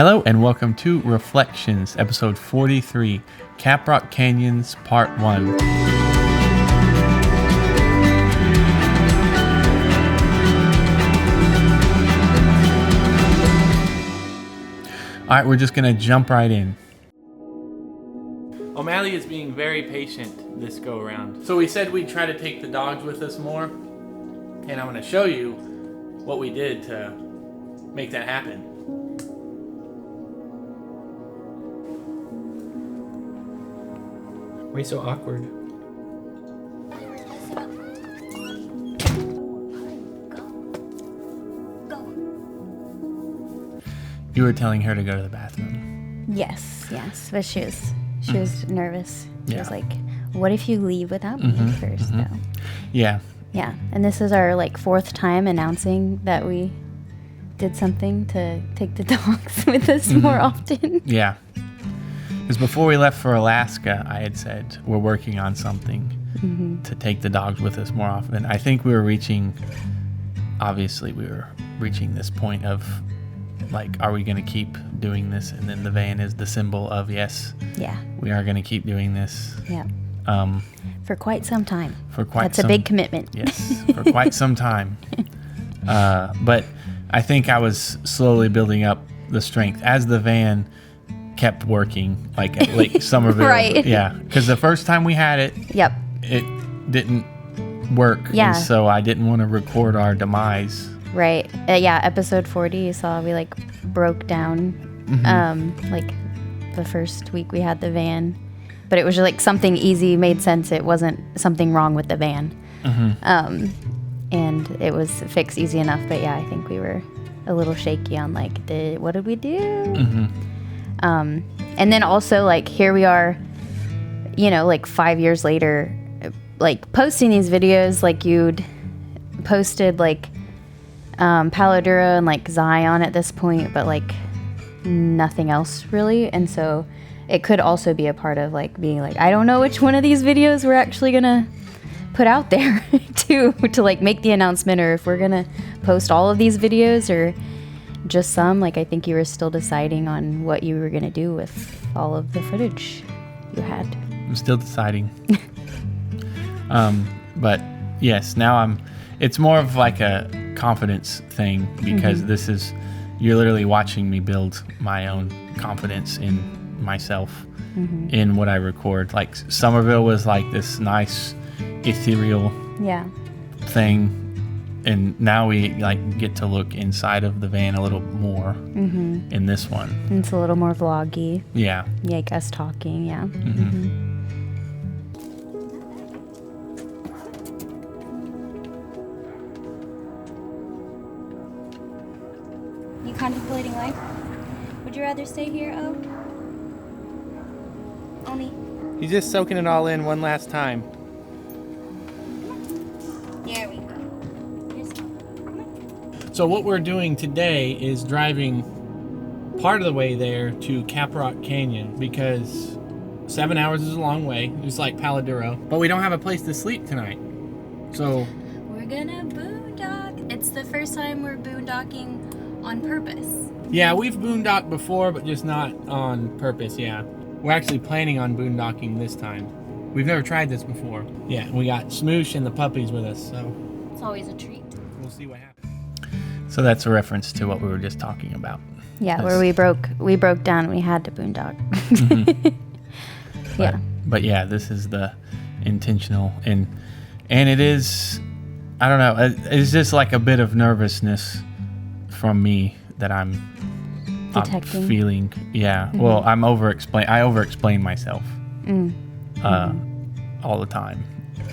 Hello and welcome to Reflections, episode 43, Caprock Canyons, part 1. Alright, we're just going to jump right in. O'Malley is being very patient this go around. So we said we'd try to take the dogs with us more, and I'm going to show you what we did to make that happen. Why are you so awkward? You were telling her to go to the bathroom. Yes, but she was nervous. She was like, "What if you leave without me first, though?" Yeah. Yeah, and this is our fourth time announcing that we did something to take the dogs with us more often. Yeah. Because before we left for Alaska, I had said we're working on something to take the dogs with us more often. I think we were reaching this point of are we going to keep doing this? And then the van is the symbol of yes, we are going to keep doing this. Yeah. For quite some time. That's a big commitment. Yes, for quite some time. But I think I was slowly building up the strength as the van kept working, at Lake Somerville. Right. Yeah, because the first time we had it, it didn't work. Yeah. And so I didn't want to record our demise. Right. Episode 40, you saw we broke down the first week we had the van. But it was just something easy, made sense. It wasn't something wrong with the van. And it was fixed easy enough. But yeah, I think we were a little shaky on what did we do? And then also here we are, 5 years later, posting these videos, you'd posted Palo Duro and Zion at this point, but nothing else really. And so it could also be a part of being I don't know which one of these videos we're actually gonna put out there to make the announcement, or if we're gonna post all of these videos or just some. I think you were still deciding on what you were gonna do with all of the footage you had. I'm still deciding. But yes, now it's more of a confidence thing, because you're literally watching me build my own confidence in myself in what I record. Somerville was this nice ethereal thing, and now we get to look inside of the van a little more in this one. It's a little more vloggy. Yeah. Us talking, yeah. You contemplating life? Would you rather stay here, Oni? He's just soaking it all in one last time. There we go. So what we're doing today is driving part of the way there to Caprock Canyon, because 7 hours is a long way, just like Palo Duro. But we don't have a place to sleep tonight. So we're gonna boondock. It's the first time we're boondocking on purpose. Yeah, we've boondocked before, but just not on purpose, yeah. We're actually planning on boondocking this time. We've never tried this before. Yeah, we got Smoosh and the puppies with us, so it's always a treat. We'll see what happens. So that's a reference to what we were just talking about. Yeah, where we broke down and we had to boondock. But yeah, this is the intentional, and it is, I don't know, it's just a bit of nervousness from me that I'm feeling. Yeah. Well, I over-explain myself all the time.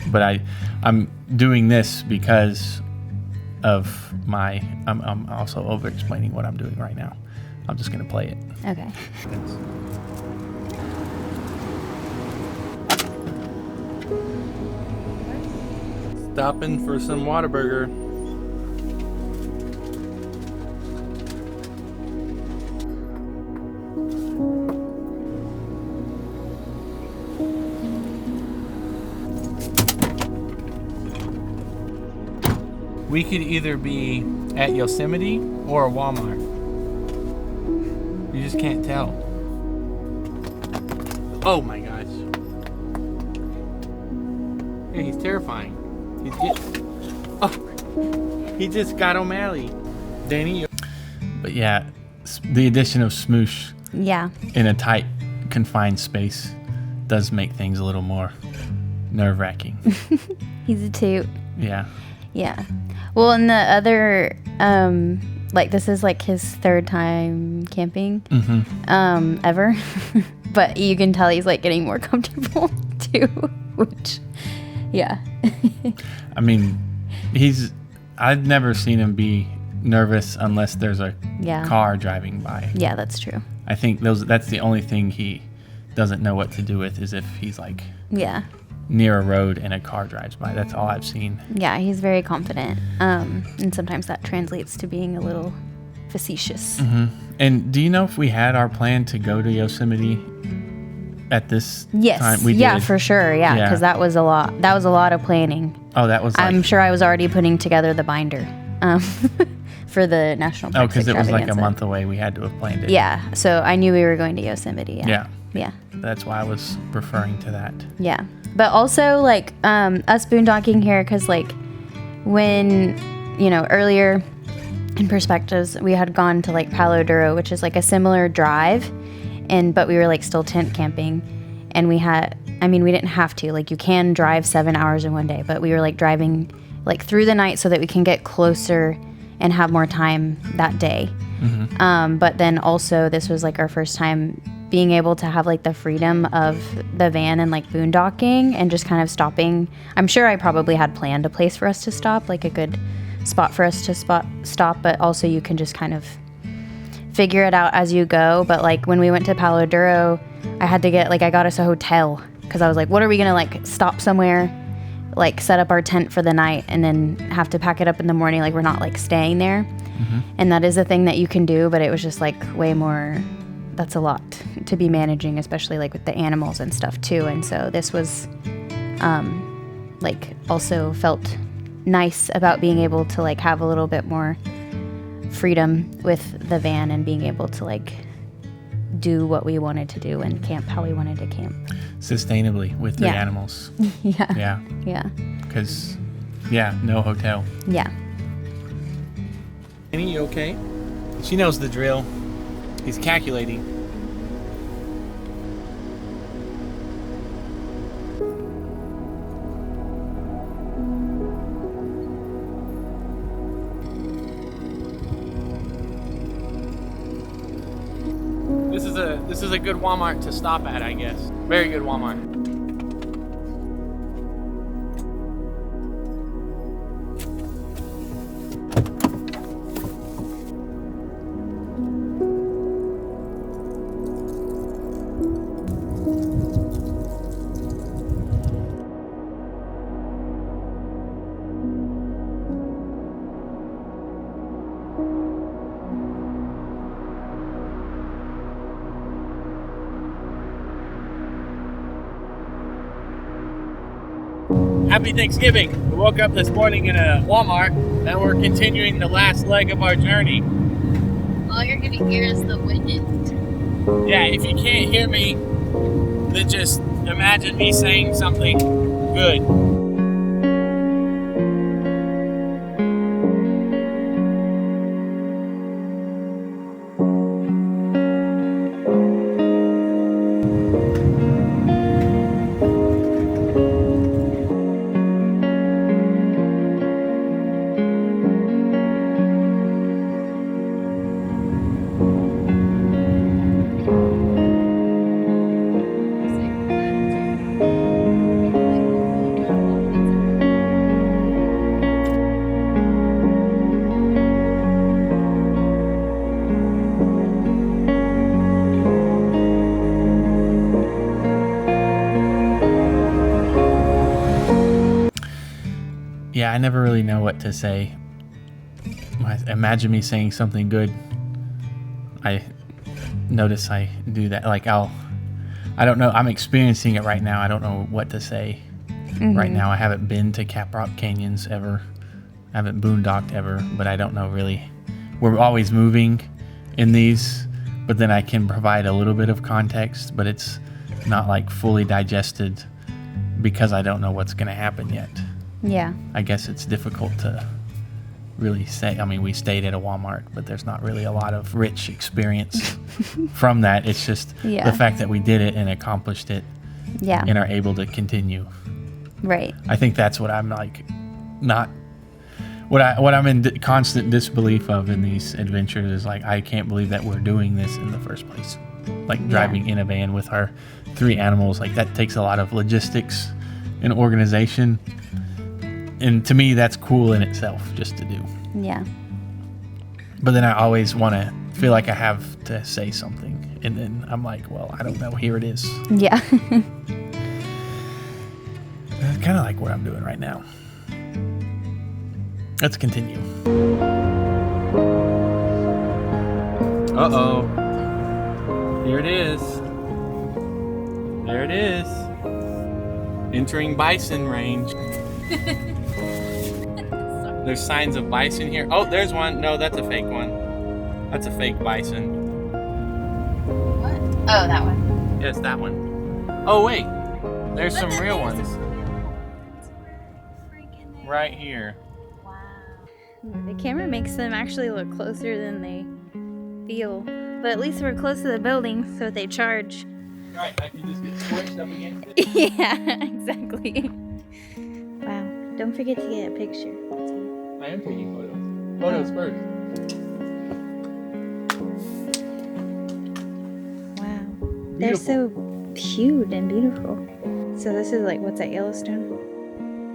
But I'm doing this because of I'm also over-explaining what I'm doing right now. I'm just going to play it. Okay. Stopping for some Whataburger. We could either be at Yosemite or Walmart. You just can't tell. Oh my gosh. Yeah, he's terrifying. He just got O'Malley. Danny. But yeah, the addition of Smoosh Yeah. in a tight, confined space does make things a little more nerve-wracking. He's a toot. Yeah. Yeah. Well, and the other, like, this is like his third time camping ever. But you can tell he's like getting more comfortable too, which, yeah. I mean, I've never seen him be nervous unless there's a car driving by. Yeah, that's true. I think that's the only thing he doesn't know what to do with, is if he's like near a road and a car drives by. That's all I've seen. Yeah, he's very confident. And sometimes that translates to being a little facetious. And do you know if we had our plan to go to Yosemite at this time? Yes. We Yeah, did. for sure. Yeah, because that was a lot. That was a lot of planning. Oh, that was like, I'm sure I was already putting together the binder for the National Parks because it was like a Extravaganza. month away. We had to have planned it. Yeah, so I knew we were going to Yosemite. Yeah. Yeah. That's why I was referring to that. Yeah. But also, like, us boondocking here, because, like, when, earlier in Perspectives, we had gone to, like, Palo Duro, which is, like, a similar drive, but we were, like, still tent camping, and we didn't have to. Like, you can drive 7 hours in one day, but we were, like, driving, like, through the night so that we can get closer and have more time that day. But then also, this was, like, our first time being able to have like the freedom of the van and like boondocking and just kind of stopping. I'm sure I probably had planned a place for us to stop, like a good spot for us to stop, but also you can just kind of figure it out as you go. But like when we went to Palo Duro, I got us a hotel because I was like, what are we gonna like stop somewhere, like set up our tent for the night and then have to pack it up in the morning? Like we're not like staying there. And that is a thing that you can do, but it was just like way more. That's a lot to be managing, especially like with the animals and stuff too. And so this was like also felt nice about being able to like have a little bit more freedom with the van and being able to like do what we wanted to do and camp how we wanted to camp. Sustainably with the animals. Yeah. Because, no hotel. Yeah. Annie, you okay? She knows the drill. He's calculating. This is a good Walmart to stop at, I guess. Very good Walmart. Happy Thanksgiving. We woke up this morning in a Walmart. Now we're continuing the last leg of our journey. All you're gonna hear is the wind. Yeah, if you can't hear me, then just imagine me saying something good. Yeah, I never really know what to say. Imagine me saying something good. I notice I do that. Like I don't know. I'm experiencing it right now. I don't know what to say right now. I haven't been to Caprock Canyons ever. I haven't boondocked ever, but I don't know really. We're always moving in these, but then I can provide a little bit of context, but it's not like fully digested because I don't know what's going to happen yet. Yeah. I guess it's difficult to really say. I mean, we stayed at a Walmart, but there's not really a lot of rich experience from that. It's just the fact that we did it and accomplished it and are able to continue. Right. I think that's what I'm like, not what I'm in constant disbelief of in these adventures is like, I can't believe that we're doing this in the first place. Like driving in a van with our 3 animals, like that takes a lot of logistics and organization. And to me, that's cool in itself just to do. Yeah. But then I always want to feel like I have to say something. And then I'm like, well, I don't know. Here it is. Yeah. That's kind of like what I'm doing right now. Let's continue. Uh-oh. Here it is. There it is. Entering bison range. There's signs of bison here. Oh, there's one. No, that's a fake one. That's a fake bison. What? Oh, that one. Yes, that one. Oh, wait. There's some real ones. Right here. Wow. The camera makes them actually look closer than they feel. But at least we're close to the building, so they charge. Right, I can just get squished up against it. Yeah, exactly. Wow. Don't forget to get a picture. I am taking photos. Photos first. Wow. They're so cute and beautiful. So this is like, what's that, Yellowstone?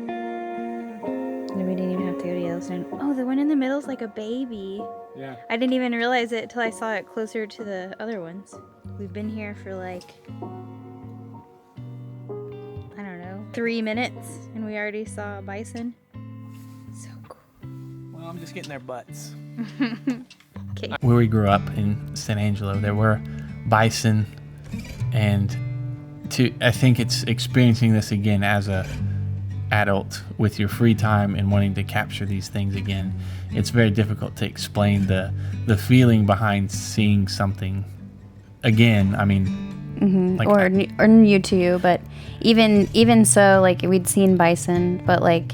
No, we didn't even have to go to Yellowstone. Oh, the one in the middle is like a baby. Yeah. I didn't even realize it till I saw it closer to the other ones. We've been here for like, I don't know, 3 minutes, and we already saw a bison. So cool. Well, I'm just getting their butts. Okay. Where we grew up in San Angelo, there were bison, and I think it's experiencing this again as a adult with your free time and wanting to capture these things again. It's very difficult to explain the feeling behind seeing something again. I mean, like or new to you, but even so, like we'd seen bison, but like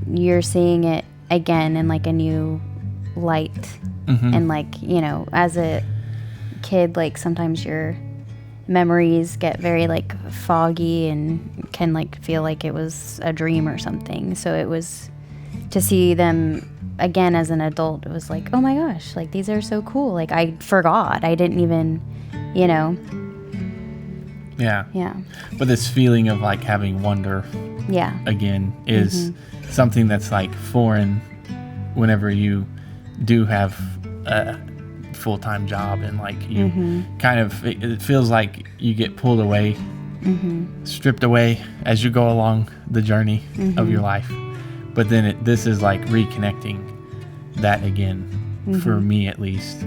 you're seeing it again in like a new light, and like, you know, as a kid, like sometimes your memories get very like foggy and can like feel like it was a dream or something. So it was to see them again as an adult, it was like, oh my gosh, like these are so cool. Like I forgot. I didn't even, you know. Yeah. Yeah. But this feeling of like having wonder again is something that's like foreign whenever you do have a full-time job and like you kind of, it feels like you get pulled away, stripped away as you go along the journey of your life. But then this is like reconnecting that again, for me at least.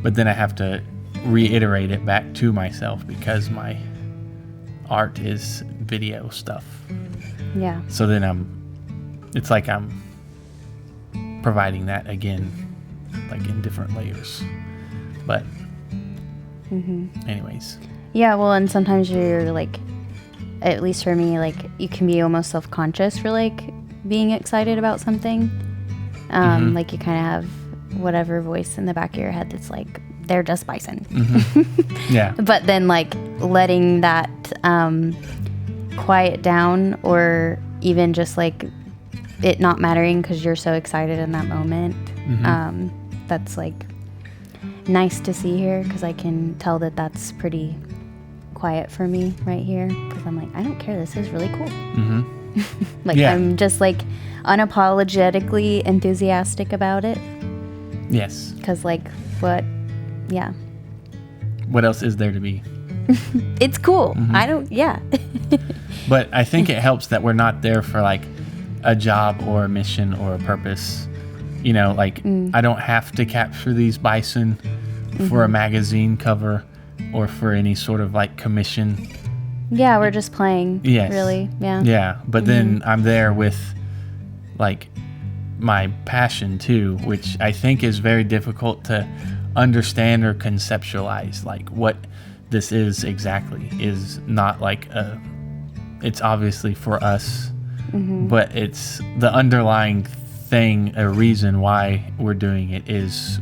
But then I have to reiterate it back to myself because my art is video stuff. Yeah. So then it's like I'm providing that again, like in different layers. But anyways. Yeah, well, and sometimes you're like, at least for me, like you can be almost self-conscious for like being excited about something. Like you kind of have whatever voice in the back of your head that's like, they're just bison. Yeah. But then like letting that quiet down, or even just like it not mattering because you're so excited in that moment. That's like nice to see here, because I can tell that that's pretty quiet for me right here, because I'm like, I don't care, this is really cool. Like I'm just like unapologetically enthusiastic about it. Yes. Because like what else is there to be? It's cool. I don't But I think it helps that we're not there for like a job or a mission or a purpose. You know, like I don't have to capture these bison for a magazine cover or for any sort of like commission. Yeah, we're just playing. Yes. Really. Yeah. Yeah. But then I'm there with like my passion too, which I think is very difficult to understand or conceptualize like what this is exactly. Is not like it's obviously for us, but it's the underlying thing, a reason why we're doing it is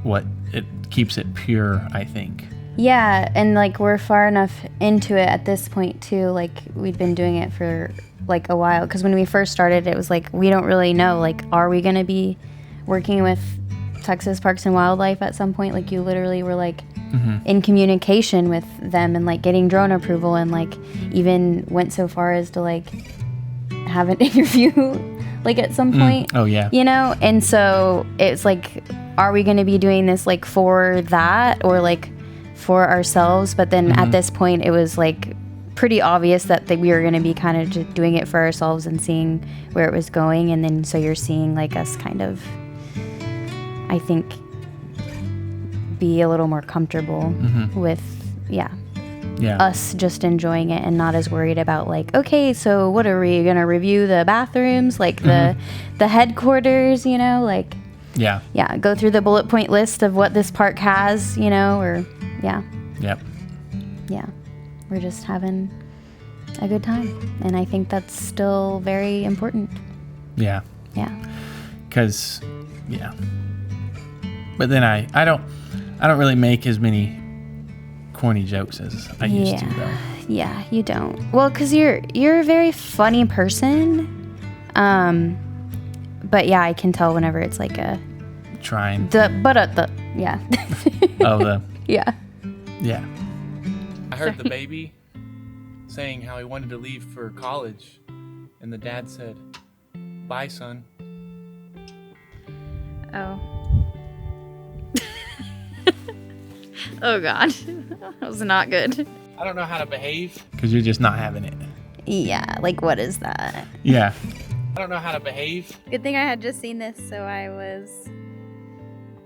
what it keeps it pure, I think. Yeah, and like we're far enough into it at this point too. Like we'd been doing it for like a while, because when we first started, it was like we don't really know. Like, are we gonna be working with Texas Parks and Wildlife at some point? Like you literally were like in communication with them and like getting drone approval, and like even went so far as to like have an interview like at some point. Oh yeah. You know, and so it's like, are we gonna be doing this like for that or like for ourselves? But then at this point it was like pretty obvious that we were going to be kind of just doing it for ourselves and seeing where it was going. And then so you're seeing like us kind of, I think, be a little more comfortable with us just enjoying it and not as worried about like, okay, so what are we going to review the bathrooms, like the headquarters, you know, like go through the bullet point list of what this park has, you know, or we're just having a good time, and I think that's still very important. Because but then I don't really make as many corny jokes as I used to, though. You don't. Well, because you're a very funny person, but I can tell whenever it's like a trying I heard the baby saying how he wanted to leave for college, and the dad said, "Bye, son." Oh. Oh God, that was not good. I don't know how to behave. Because you're just not having it. Yeah, like what is that? Yeah. I don't know how to behave. Good thing I had just seen this, so I was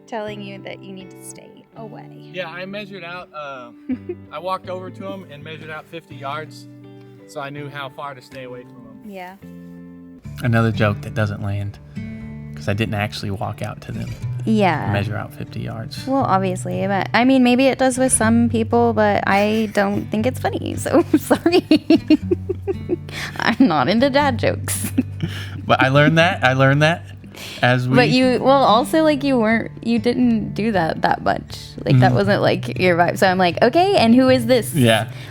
telling you that you need to stay away. Yeah, I measured out, I walked over to him and measured out 50 yards, so I knew how far to stay away from him. Yeah. Another joke that doesn't land, because I didn't actually walk out to them. Yeah. Measure out 50 yards. Well, obviously, but I mean, maybe it does with some people, but I don't think it's funny, so sorry. I'm not into dad jokes. But I learned that as we. But also like you didn't do that much. Like that wasn't like your vibe. So I'm like, okay, and who is this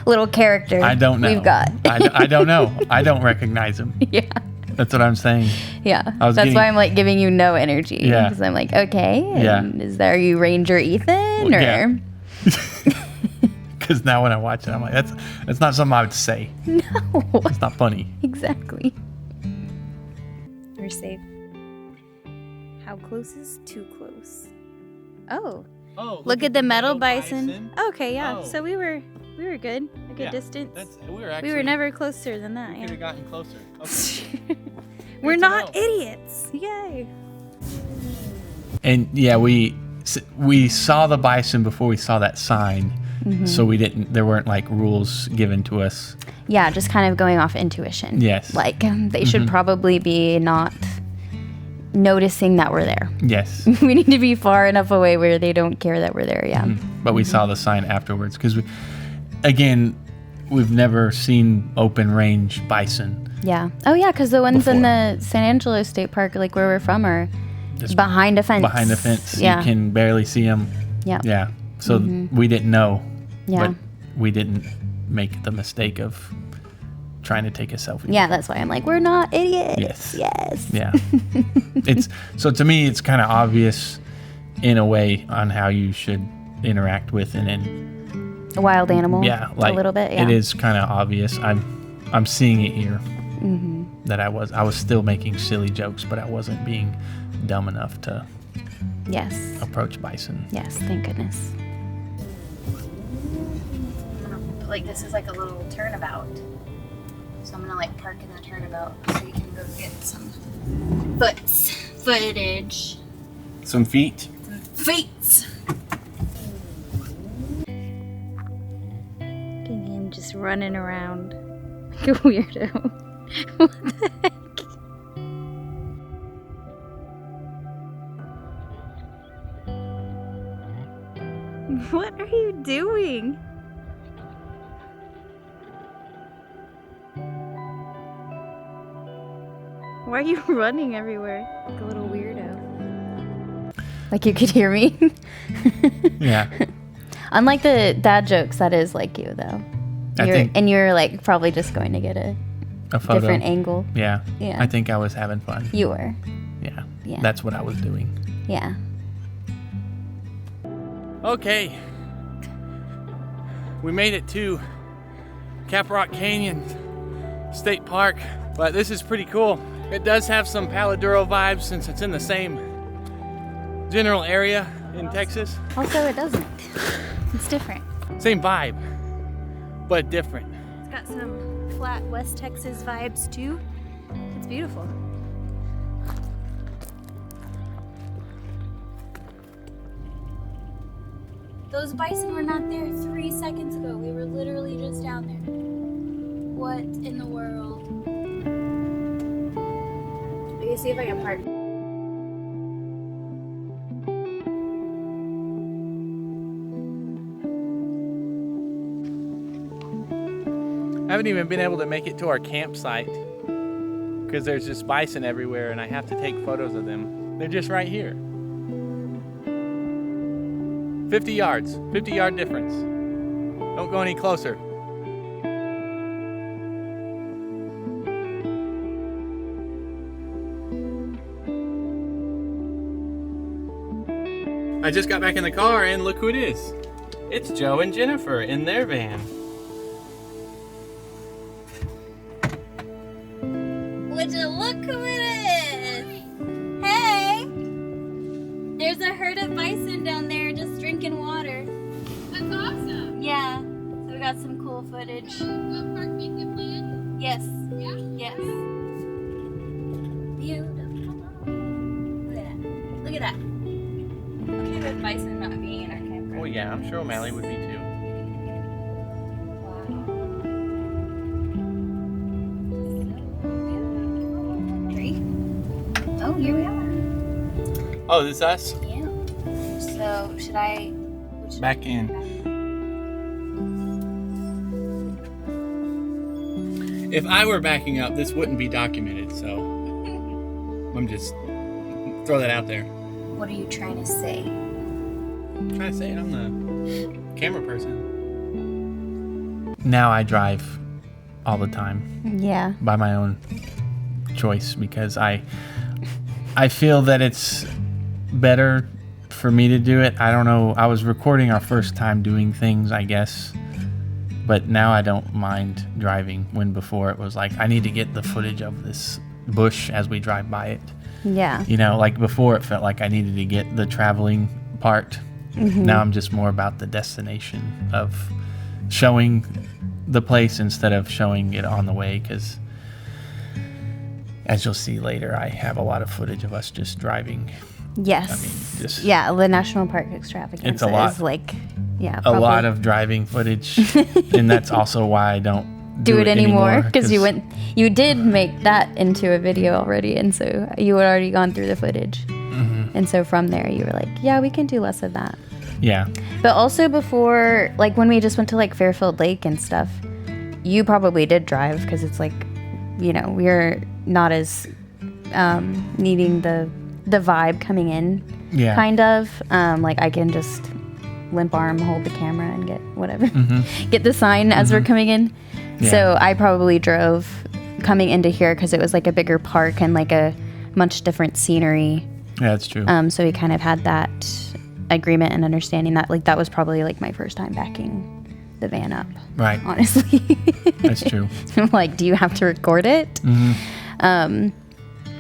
little character? I don't know. We've got. I don't know. I don't recognize him. Yeah. That's what I'm saying. Yeah. That's why I'm like giving you no energy. Yeah. Because I'm like, okay. Are you Ranger Ethan or? Yeah. Because now when I watch it, I'm like, that's not something I would say. No. It's not funny. Exactly. We're safe. How close is too close? Oh. Oh. Look at the metal bison. Okay, yeah. Oh. So we were good. A good distance. We were never closer than that. We could have gotten closer. Okay. We're not idiots. Yay. And we saw the bison before we saw that sign. So there weren't like rules given to us. Yeah, just kind of going off intuition. Yes. Like they should probably be not noticing that we're there. Yes. We need to be far enough away where they don't care that we're there. Yeah. But we saw the sign afterwards because we've never seen open range bison. Yeah. Oh yeah, because the ones in the San Angelo State Park, like where we're from, are just behind a fence. Behind a fence. Yeah. You can barely see them. Yeah. Yeah. So we didn't know. Yeah. But we didn't make the mistake of trying to take a selfie. Yeah, that's why I'm like, we're not idiots. Yes. Yeah. So to me, it's kind of obvious in a way on how you should interact with a wild animal. Yeah, like a little bit. Yeah. It is kind of obvious. I'm seeing it here. That I was still making silly jokes, but I wasn't being dumb enough to approach bison. Yes, thank goodness. Like this is like a little turnabout, so I'm gonna like park in the turnabout so you can go get some footage. Some feet. I'm just running around like a weirdo. What the heck? What are you doing? Why are you running everywhere? Like a little weirdo. Like you could hear me? Yeah. Unlike the dad jokes, that is like you though. You're like probably just going to get a photo. different angle. Yeah. Yeah. I think I was having fun. You were. Yeah. Yeah. That's what I was doing. Yeah. Okay. We made it to Caprock Canyons State Park, but this is pretty cool. It does have some Paladuro vibes since it's in the same general area in Texas. Also, it doesn't. It's different. Same vibe, but different. It's got some flat West Texas vibes too. It's beautiful. Those bison were not there 3 seconds ago. We were literally just down there. What in the world? Let me see if I can park. I haven't even been able to make it to our campsite because there's just bison everywhere and I have to take photos of them. They're just right here. 50 yards, 50-yard difference. Don't go any closer. I just got back in the car and look who it is. It's Joe and Jennifer in their van. Would you look who it is? Hey! There's a herd of bison down there just drinking water. That's awesome. Yeah. So we got some cool footage. What park make it plan? Yes. Yeah? Yes. Beautiful. Look at that. Look at that. Okay with bison not being in our campground. Oh yeah, I'm sure O'Malley would be too. Oh, here we are. Oh, this is us? Yeah. So, should I... Back in. If I were backing up, this wouldn't be documented, so I'm just throw that out there. What are you trying to say? I'm trying to say it. I'm the camera person. Now I drive all the time Yeah. by my own choice because I feel that it's better for me to do it. I don't know. I was recording our first time doing things, I guess. But now I don't mind driving when before it was like, I need to get the footage of this bush as we drive by it. Yeah. You know, like before it felt like I needed to get the traveling part. Mm-hmm. Now I'm just more about the destination of showing the place instead of showing it on the way because as you'll see later, I have a lot of footage of us just driving. Yes. I mean, just yeah, the National Park Extravaganza It's a lot. is like, yeah, a probably lot of driving footage. And that's also why I don't do it anymore because you did make that into a video already, and so you had already gone through the footage. Mm-hmm. And so from there you were like, yeah, we can do less of that. Yeah. But also before, like when we just went to like Fairfield Lake and stuff, you probably did drive because it's like, you know, we're not as needing the vibe coming in. Yeah. Kind of. Like I can just limp arm hold the camera and get whatever. Mm-hmm. Get the sign as we're coming in. Yeah. So I probably drove coming into here because it was like a bigger park and like a much different scenery. Yeah, that's true. So we kind of had that agreement and understanding that like that was probably like my first time backing the van up. Right. Honestly. That's true. So I'm like, do you have to record it? Mm-hmm.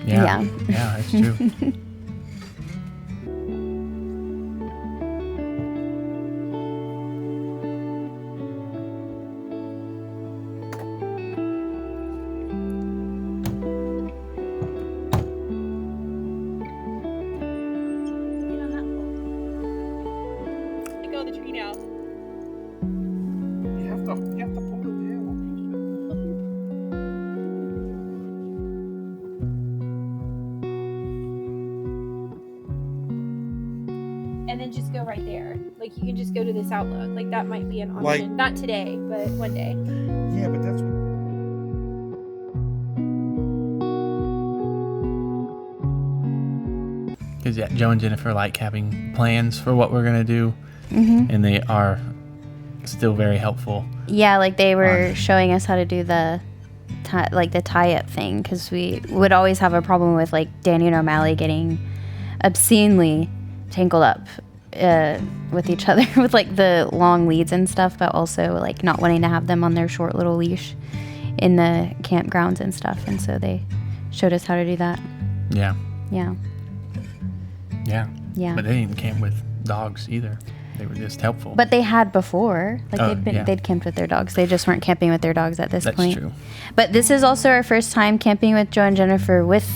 Yeah. Yeah, that's true. Let go of the tree now. You have to pull it down. And then just go right there. Like you can just go to this Outlook. Like that might be an option. Like- Not today, but one day. Yeah, but that's what. Because yeah, Joe and Jennifer like having plans for what we're gonna do, and they are still very helpful. Yeah, like they were On- showing us how to do the tie-up thing, because we would always have a problem with like Danny and O'Malley getting obscenely tangled up with each other with like the long leads and stuff, but also like not wanting to have them on their short little leash in the campgrounds and stuff. And so they showed us how to do that. Yeah, Yeah. yeah. But they didn't camp with dogs either. They were just helpful. But they had before. Like Oh, yeah. they'd camped with their dogs. They just weren't camping with their dogs at this That's point. true. But this is also our first time camping with Joe and Jennifer with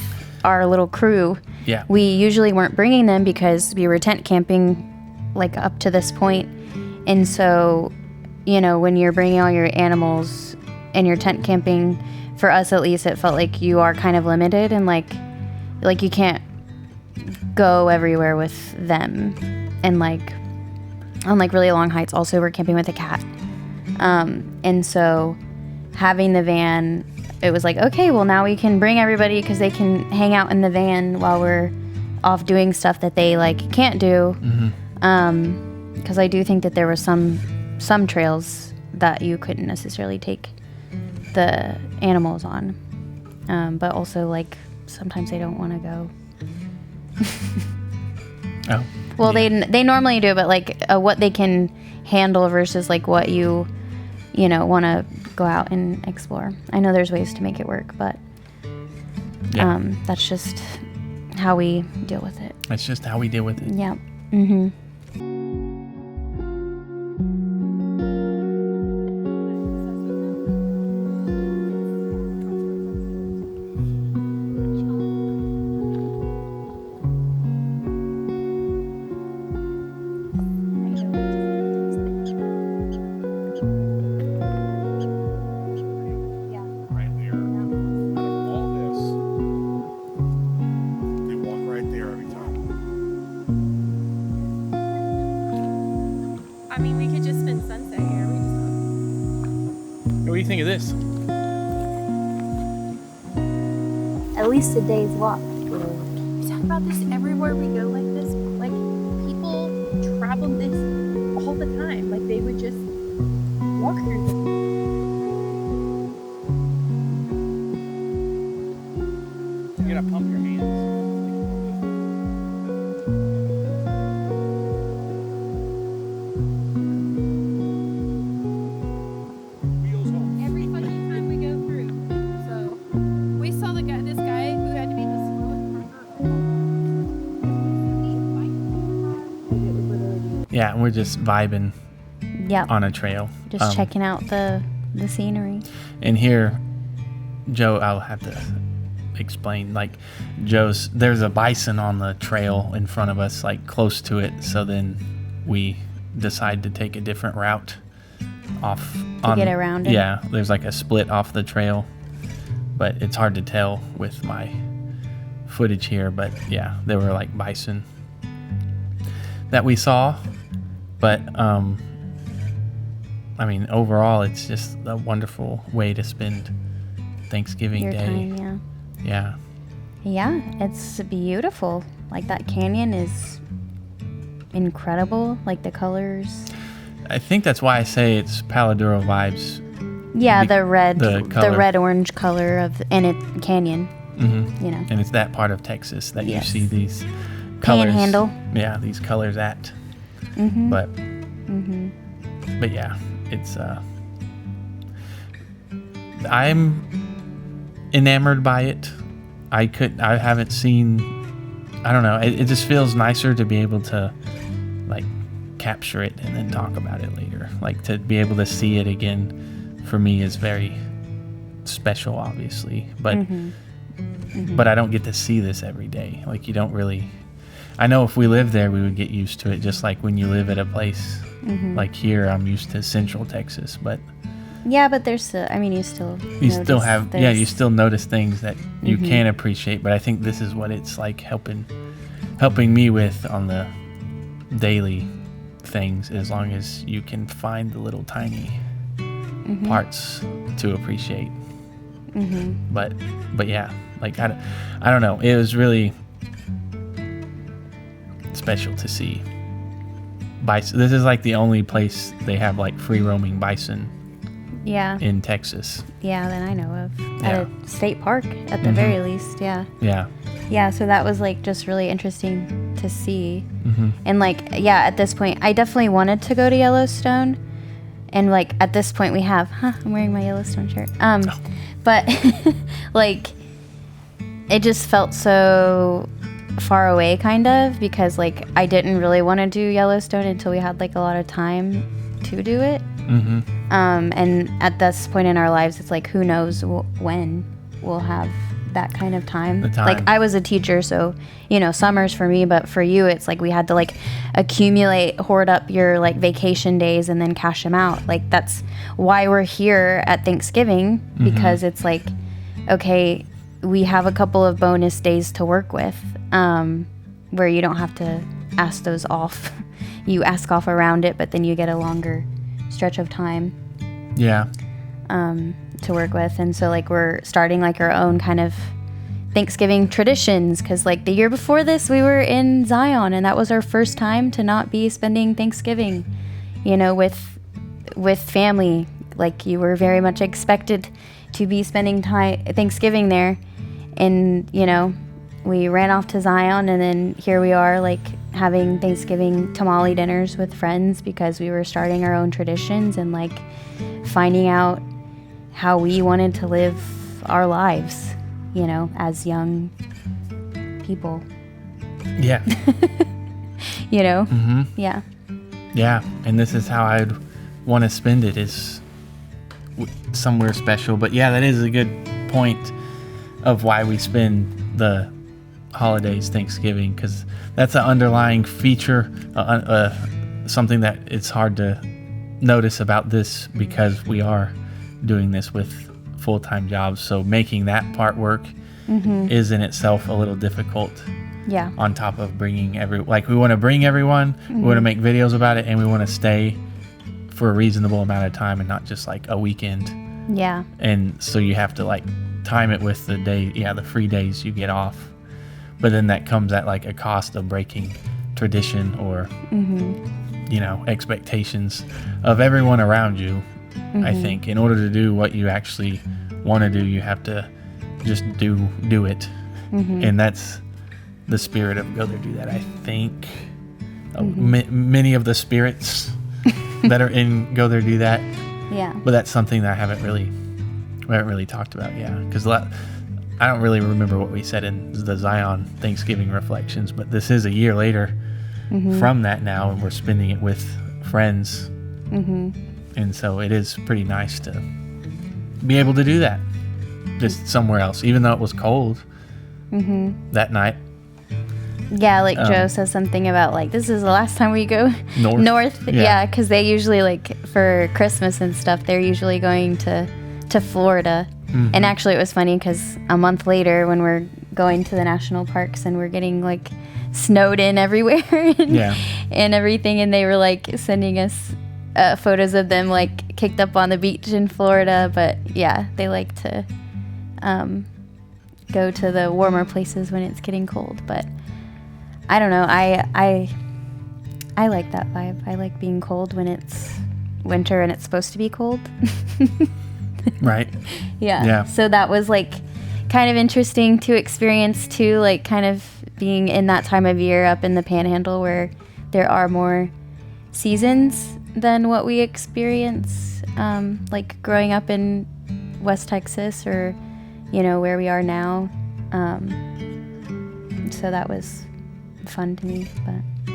our little crew. Yeah. We usually weren't bringing them because we were tent camping like up to this point. And so, you know, when you're bringing all your animals and you're tent camping, for us at least, it felt like you are kind of limited and like you can't go everywhere with them. And like on like really long hikes, also we're camping with a cat. And so having the van, it was like, okay, well now we can bring everybody because they can hang out in the van while we're off doing stuff that they like can't do. Because I do think that there were some trails that you couldn't necessarily take the animals on. But also like sometimes they don't want to go. Oh. Well, they normally do, but like what they can handle versus like what you want to go out and explore. I know there's ways to make it work, but Yeah. that's just how we deal with it. That's just how we deal with it. Yeah. Mm-hmm. Right there. All this. They walk right there every time. I mean, we could just spend sunset here. We just What do you think of this? At least a day's walk. we talk about this everywhere we go like this. Like people travel this all the time. Like they would just walk through this. You gotta pump your hands. Wheels home. Every fucking time we go through. So we saw this guy who had to be the slowest Yeah, and we're just vibing Yeah. on a trail. Just checking out the scenery. And here, Joe, I'll have to explain. Like, there's a bison on the trail in front of us, like close to it. So then we decide to take a different route off. To get around it? Yeah, there's like a split off the trail, but it's hard to tell with my footage here. But yeah, there were like bison that we saw. But I mean, overall, it's just a wonderful way to spend Thanksgiving Your Day. time, yeah. Yeah. Yeah, it's beautiful. Like that canyon is incredible. Like the colors. I think that's why I say it's Paladuro vibes. Yeah, Be- the red, the the color. red orange color of and it canyon. Mm-hmm. You know, And it's that part of Texas that Yes. you see these colors. Panhandle. Yeah, these colors at. Mm-hmm. But yeah, it's I'm enamored by it. I haven't seen, I don't know, it just feels nicer to be able to like capture it and then talk about it later. Like to be able to see it again for me is very special, obviously, but but I don't get to see this every day. Like you don't really, I know if we lived there we would get used to it, just like when you live at a place like here. I'm used to Central Texas, but yeah, but there's still. I mean, you still. you still notice have, there's- you still notice things that you can appreciate. But I think this is what it's like helping me with on the daily things as long as you can find the little tiny parts to appreciate. But yeah, like I don't know. It was really special to see bison. This is like the only place they have like free roaming bison Yeah. in Texas. Yeah, that I know of. Yeah. At a state park, at the very least. Yeah. Yeah. Yeah, so that was like just really interesting to see. And like, yeah, at this point, I definitely wanted to go to Yellowstone. And like, at this point, we have, I'm wearing my Yellowstone shirt. But like, it just felt so far away, kind of, because like, I didn't really want to do Yellowstone until we had like a lot of time to do it. And at this point in our lives, it's like, who knows when we'll have that kind of time. Like, I was a teacher, so you know, summers for me, but for you, it's like we had to like hoard up your like vacation days and then cash them out. Like, that's why we're here at Thanksgiving, because it's like, okay, we have a couple of bonus days to work with, where you don't have to ask those off. You ask off around it, but then you get a longer stretch of time. Yeah. To work with. And so like, we're starting like our own kind of Thanksgiving traditions, because like the year before this, we were in Zion, and that was our first time to not be spending Thanksgiving, you know, with family. Like, you were very much expected to be spending Thanksgiving there, and you know, we ran off to Zion, and then here we are like having Thanksgiving tamale dinners with friends, because we were starting our own traditions and like finding out how we wanted to live our lives, you know, as young people. Yeah. You know? Yeah. Yeah. And this is how I'd want to spend it, is somewhere special. But yeah, that is a good point of why we spend the holidays Thanksgiving, because that's an underlying feature, something that it's hard to notice about this, because we are doing this with full-time jobs, so making that part work is in itself a little difficult. Yeah. On top of bringing we want to bring everyone, we want to make videos about it, and we want to stay for a reasonable amount of time and not just like a weekend. Yeah. And so you have to like time it with the day, the free days you get off. But then that comes at like a cost of breaking tradition or you know, expectations of everyone around you. I think in order to do what you actually want to do, you have to just do it. And that's the spirit of Go There Do That, I think. Many of the spirits that are in Go There Do That. Yeah. But that's something that we haven't really talked about. Yeah, because I don't really remember what we said in the Zion Thanksgiving reflections, but this is a year later from that now, and we're spending it with friends. And so it is pretty nice to be able to do that just somewhere else, even though it was cold that night. Yeah, like Joe says something about like, this is the last time we go north. Yeah, because they usually like for Christmas and stuff, they're usually going to Florida. And actually it was funny because a month later when we're going to the national parks and we're getting like snowed in everywhere and everything, and they were like sending us photos of them like kicked up on the beach in Florida. But yeah, they like to go to the warmer places when it's getting cold. But I don't know, I like that vibe. I like being cold when it's winter and it's supposed to be cold. Right. Yeah. So that was like kind of interesting to experience too, like kind of being in that time of year up in the Panhandle where there are more seasons than what we experience, like growing up in West Texas or, you know, where we are now. So that was fun to me, but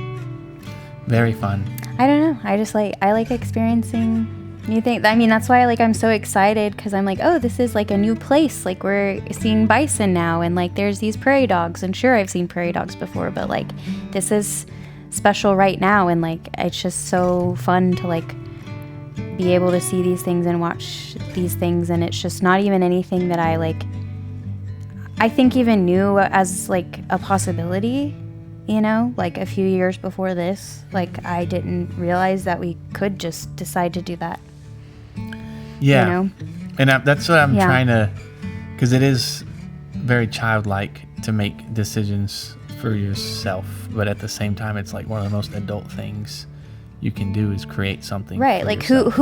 very fun. I don't know. I like experiencing new things. I mean, that's why I'm so excited, because I'm like, oh, this is like a new place. Like, we're seeing bison now, and like there's these prairie dogs, and sure, I've seen prairie dogs before, but like this is special right now, and like it's just so fun to like be able to see these things and watch these things, and it's just not even anything that I think even knew as like a possibility, you know, like a few years before this. Like, I didn't realize that we could just decide to do that. Yeah. You know? And that's what I'm Yeah. trying to, because it is very childlike to make decisions for yourself, but at the same time, it's like one of the most adult things you can do is create something. Right. for Like, yourself.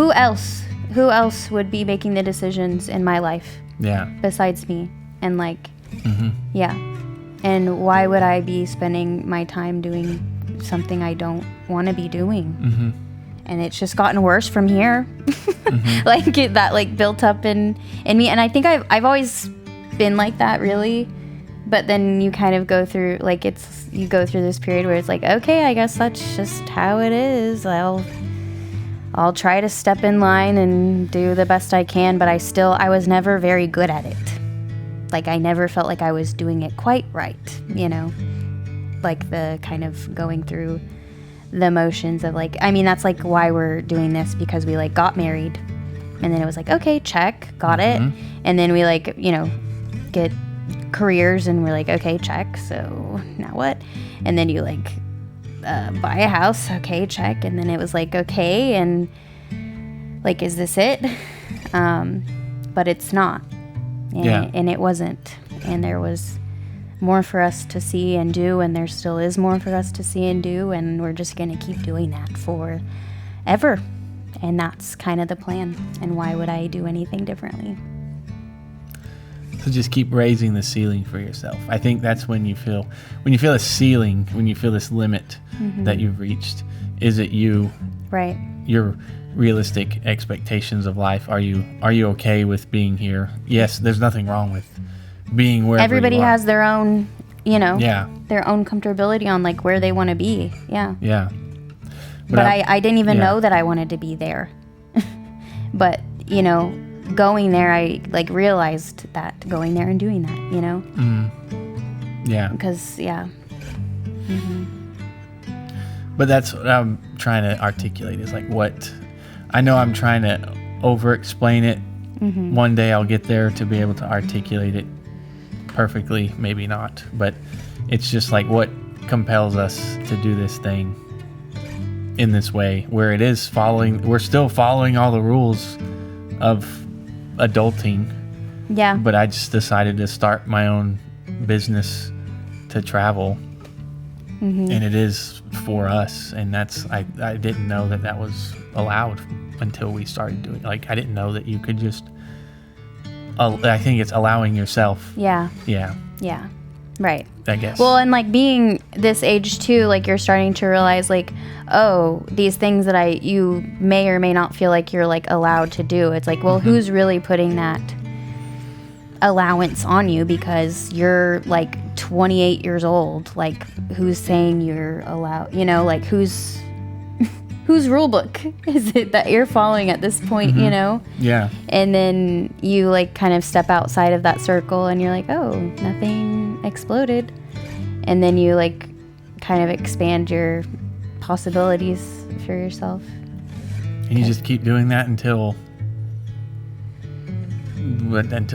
who else would be making the decisions in my life Yeah. besides me? And like, Mm-hmm. yeah. And why would I be spending my time doing something I don't want to be doing? Mm-hmm. And it's just gotten worse from here. Like that like built up in me. And I think I've always been like that, really. But then you kind of go through, like, you go through this period where it's like, okay, I guess that's just how it is. I'll try to step in line and do the best I can, but I was never very good at it. Like, I never felt like I was doing it quite right, you know? Like, the kind of going through the motions of, like, I mean, that's, like, why we're doing this, because we, like, got married. And then it was like, okay, check, got it. And then we, like, you know, get careers, and we're like, okay, check, so now what? And then you, like, buy a house, okay, check. And then it was like, okay, and, like, is this it? But it's not. And, Yeah. and it wasn't. And there was more for us to see and do, and there still is more for us to see and do, and we're just going to keep doing that forever. And that's kind of the plan. And why would I do anything differently? So just keep raising the ceiling for yourself. I think that's when you feel a ceiling, when you feel this limit that you've reached. Is it you? Right. Your realistic expectations of life? Are you okay with being here? Yes, there's nothing wrong with being wherever Everybody you are. has their own, you know, Yeah. their own comfortability on, like, where they want to be. Yeah. Yeah. But I didn't even yeah. know that I wanted to be there. But, you know, going there, I, like, realized that going there and doing that, you know? Yeah. Because, yeah. But that's what I'm trying to articulate is like what I know I'm trying to over explain it. One day I'll get there to be able to articulate it perfectly, maybe not. But it's just like what compels us to do this thing in this way where it is we're still following all the rules of adulting. Yeah. But I just decided to start my own business to travel. And it is for us, and that's I didn't know that was allowed until we started doing, like, I didn't know that you could just I think it's allowing yourself. Yeah. Yeah, Right. I guess. Well, and, like, being this age too, like, you're starting to realize, like, oh, these things that you may or may not feel like you're, like, allowed to do. It's like, well, who's really putting that allowance on you because you're, like, 28 years old? Like, who's saying you're allowed, you know, like, whose rule book is it that you're following at this point, you know? Yeah. And then you, like, kind of step outside of that circle and you're like, oh, nothing exploded. And then you, like, kind of expand your possibilities for yourself. And you just keep doing that until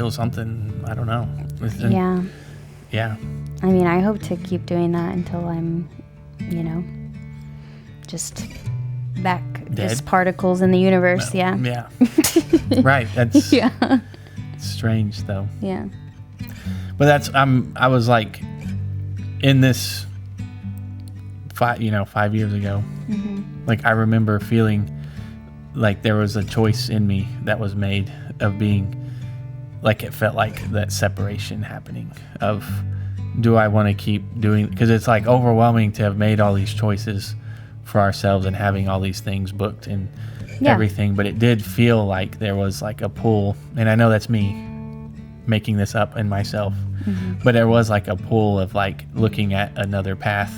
something, I don't know. Yeah. Yeah. I mean, I hope to keep doing that until I'm, you know, just back, just Dead? particles in the universe. Yeah. Yeah. Right. That's Yeah. strange though. Yeah. But I was like in this 5 years ago. Like, I remember feeling like there was a choice in me that was made of being, like, it felt like that separation happening of, do I want to keep doing, because it's like overwhelming to have made all these choices for ourselves and having all these things booked and everything, but it did feel like there was, like, a pull, and I know that's me making this up in myself, but there was, like, a pull of, like, looking at another path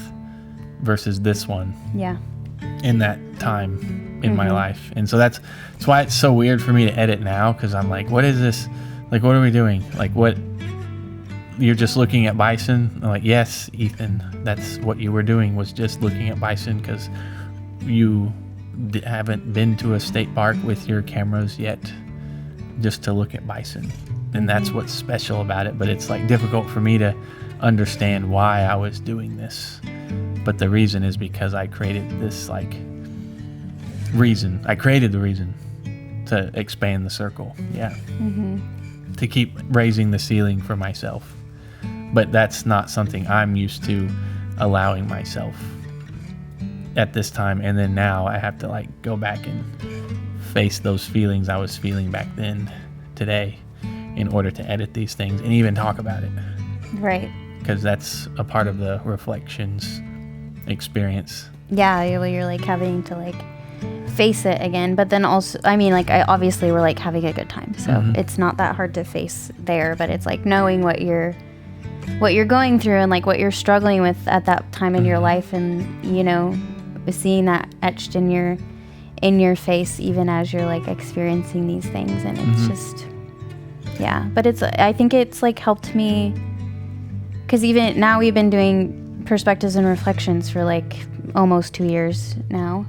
versus this one Yeah. in that time in my life. And so that's why it's so weird for me to edit now, because I'm like, what is this? Like, what are we doing? Like, what? You're just looking at bison? I'm like, yes, Ethan, that's what you were doing, was just looking at bison, because you haven't been to a state park with your cameras yet just to look at bison. And that's what's special about it. But it's, like, difficult for me to understand why I was doing this. but the reason is because I created this like reason. I created the reason to expand the circle. Yeah. To keep raising the ceiling for myself. But that's not something I'm used to allowing myself at this time. And then now I have to like go back and face those feelings I was feeling back then today in order to edit these things and even talk about it. Right. Because that's a part of the reflections experience. Yeah, you're like having to like face it again, but then also, I mean, like, obviously we're like having a good time, so it's not that hard to face there, but it's like knowing what you're going through and like what you're struggling with at that time in your life, and you know, seeing that etched in your face even as you're like experiencing these things. And it's just, yeah, but I think it's like helped me, because even now we've been doing perspectives and reflections for like almost 2 years now.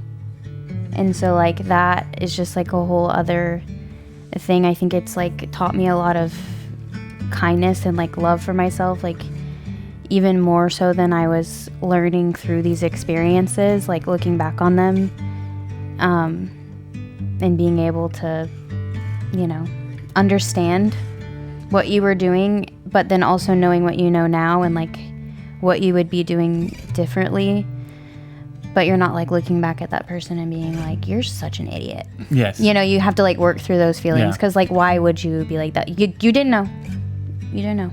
And so like that is just like a whole other thing. I think it's like taught me a lot of kindness and like love for myself, like even more so than I was learning through these experiences, like looking back on them, and being able to, you know, understand what you were doing, but then also knowing what you know now and like what you would be doing differently. But you're not like looking back at that person and being like, you're such an idiot. Yes. You know, you have to like work through those feelings, because like, why would you be like that? You didn't know. You didn't know.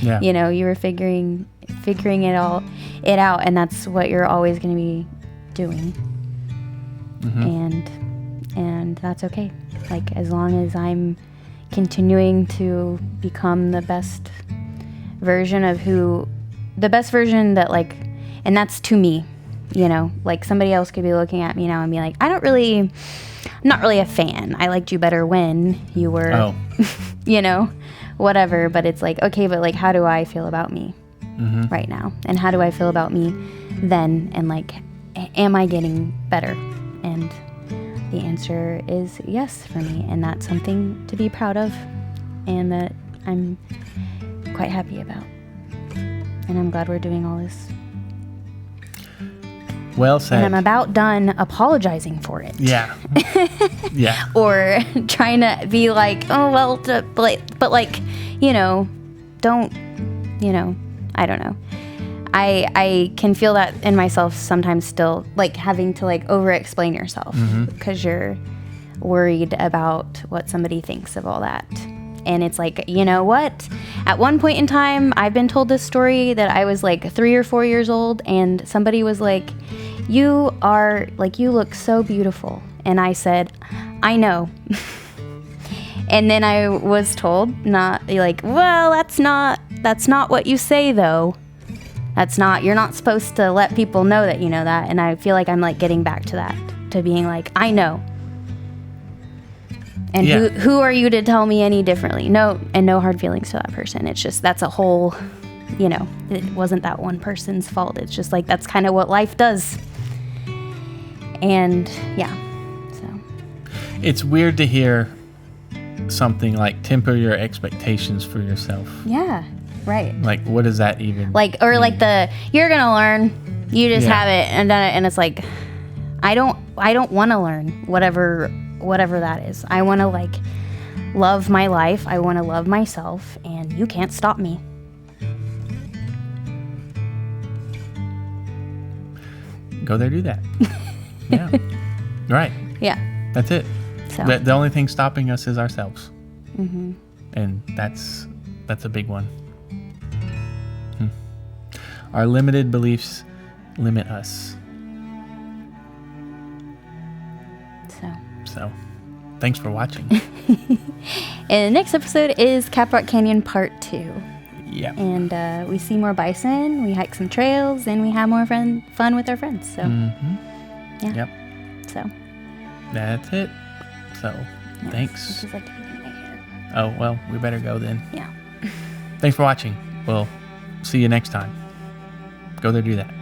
Yeah. You know, you were figuring it out, and that's what you're always going to be doing. And that's okay. Like, as long as I'm continuing to become the best version that like, and that's to me. You know, like somebody else could be looking at me now and be like, I'm not really a fan. I liked you better when you were, you know, whatever. But it's like, okay, but like, how do I feel about me right now? And how do I feel about me then? And like, am I getting better? And the answer is yes for me. And that's something to be proud of, and that I'm quite happy about. And I'm glad we're doing all this. Well said. And I'm about done apologizing for it. Yeah. Yeah. Or trying to be like, oh, well, but like, you know, don't, you know, I don't know. I can feel that in myself sometimes still, like having to like over-explain yourself because you're worried about what somebody thinks of all that. And it's like, you know what? At one point in time, I've been told this story that I was like 3 or 4 years old, and somebody was like, you look so beautiful. And I said, I know. And then I was told, not like, well, that's not what you say though. You're not supposed to let people know that you know that. And I feel like I'm like getting back to that, to being like, I know. And who are you to tell me any differently? No, and no hard feelings to that person. It's just, that's a whole, you know, it wasn't that one person's fault. It's just like, that's kind of what life does. And yeah, so. It's weird to hear something like temper your expectations for yourself. Yeah, right. Like, what does that even like, or mean? Like you're going to learn, you just have it and done it. And it's like, I don't want to learn whatever that is. I want to like love my life. I want to love myself, and you can't stop me. Go there, do that. Yeah. Right. Yeah. That's it. So. The only thing stopping us is ourselves. And that's a big one. Our limited beliefs limit us. So, thanks for watching. And the next episode is Caprock Canyon Part 2. Yeah. And we see more bison, we hike some trails, and we have more fun with our friends. So, yeah. Yep. So. That's it. So, thanks. I just like to be in my hair. Oh, well, we better go then. Yeah. Thanks for watching. We'll see you next time. Go there, do that.